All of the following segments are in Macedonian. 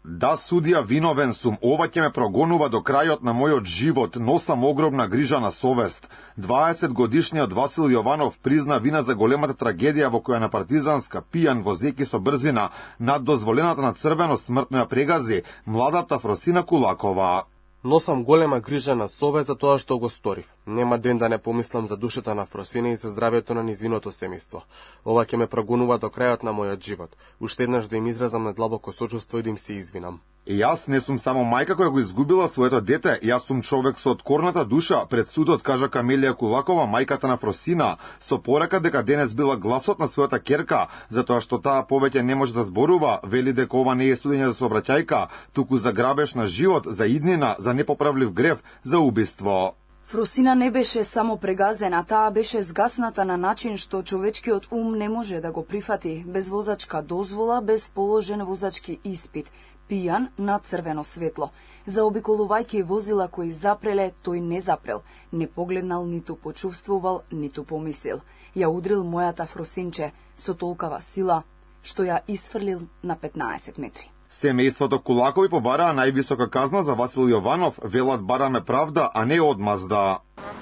Да, судија, виновен сум, ова ќе ме прогонува до крајот на мојот живот, носам огромна грижа на совест. 20 годишниот Васил Јованов призна вина за големата трагедија во која на Партизанска, пијан возејќи со брзина над дозволената на црвено смртно ја прегази младата Фросина Кулакова. Носам голема грижа на совест за тоа што го сторив. Нема ден да не помислам за душата на Фросина и за здравјето на низиното семејство. Ова ќе ме прогонува до крајот на мојот живот. Уште еднаш да им изразам надлабоко сочувство и да им се извинам. И јас не сум само мајка која го изгубила своето дете, јас сум човек со откорната душа пред судот, кажа Камелија Кулакова, мајката на Фросина, со порака дека денес била гласот на својата ќерка, затоа што таа повеќе не може да зборува, вели дека ова не е судење за сообраќајка, туку за грабеж на живот, за иднина, за непоправлив грев, за убиство. Фросина не беше само прегазена, таа беше згасната на начин што човечкиот ум не може да го прифати, без возачка дозвола, без положен возачки испит, пијан на црвено светло. Заобиколувајќи возила кои запреле, тој не запрел, не погледнал, ниту почувствувал, ниту помислил. Ја удрил мојата Фросинче со толкава сила, што ја исфрлил на 15 метри. Семејството Кулакови побараа највисока казна за Васил Јованов, велат бараме правда, а не одмазда.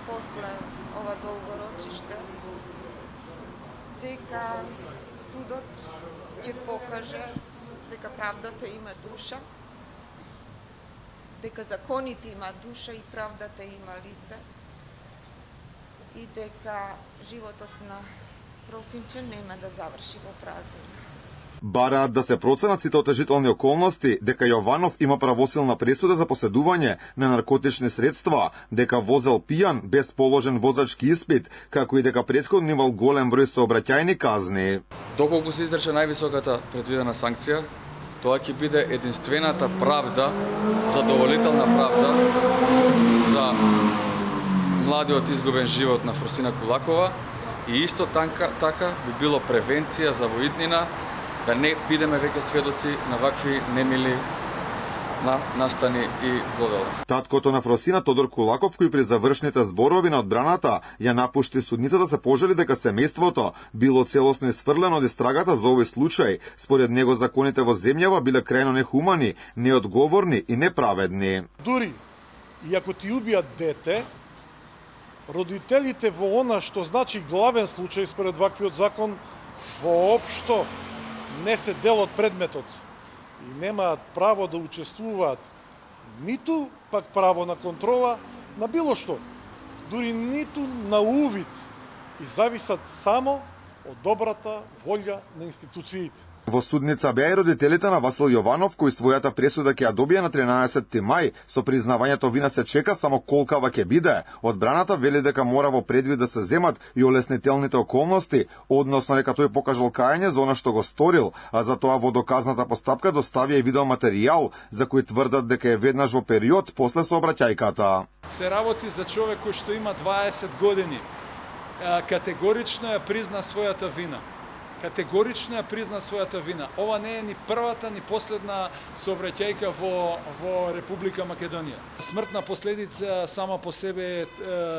После ова долго рочиште, дека судот ќе покаже дека правдата има душа, дека законите има душа и правдата има лице, и дека животот на Фросинче нема да заврши во празнина. Бараат да се проценат сите отежителни околности, дека Јованов има правосилна пресуда за поседување на наркотични средства, дека возел пијан без положен возачки испит, како и дека претходно имал голем број сообраќајни казни. Доколку се изрече највисоката предвидена санкција, тоа ќе биде единствената правда, задоволителна правда за младиот изгубен живот на Фросина Кулакова и исто така би било превенција за воиднина, да не бидеме веќе сведоци на вакви немили настани и злодела. Таткото на Фросина, Тодор Кулаков, кој при завршните зборови на одбраната ја напушти судницата, се пожали дека семејството било целосно исфрлено од истрагата за овој случај. Според него законите во земјава биле крајно нехумани, неодговорни и неправедни. Дури и ако ти убијат дете, родителите во она што значи главен случај според ваквиот закон воопшто не се дел од предметот и немаат право да учествуваат, ниту пак право на контрола на било што, дури ниту на увид, и зависат само од добрата волја на институциите. Во судница беа и родителите на Васил Јованов, кој својата пресуда ќе ја добија на 13 мај. Со признавањето вина се чека само колкава ќе биде. Одбраната вели дека мора во предвид да се земат и олеснителните околности, односно дека тој покажал кајање за она што го сторил, а за тоа во доказната постапка доставија и видеоматеријал за кој тврдат дека е веднаш во период после сообраќајката. Се работи за човек кој што има 20 години. Категорично ја призна својата вина. Категорично ја призна својата вина. Ова не е ни првата, ни последна сообраќајка во Република Македонија. Смртна последица сама по себе е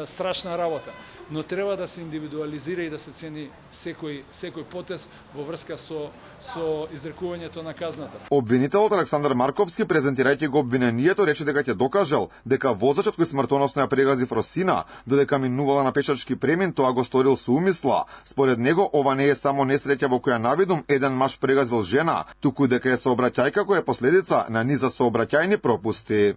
страшна работа, но треба да се индивидуализира и да се цени секој потез во врска со изрекувањето на казната. Обвинителот Александар Марковски, презентирајќи го обвинението, рече дека ќе докажал дека возачот кој смртоносно ја прегази Фросина, додека минувала на пешачки премин, тоа го сторил со умисла. Според него, ова не е само несреќа во која навидум еден маж прегазил жена, туку дека е сообраќајка која е последица на низа сообраќајни пропусти.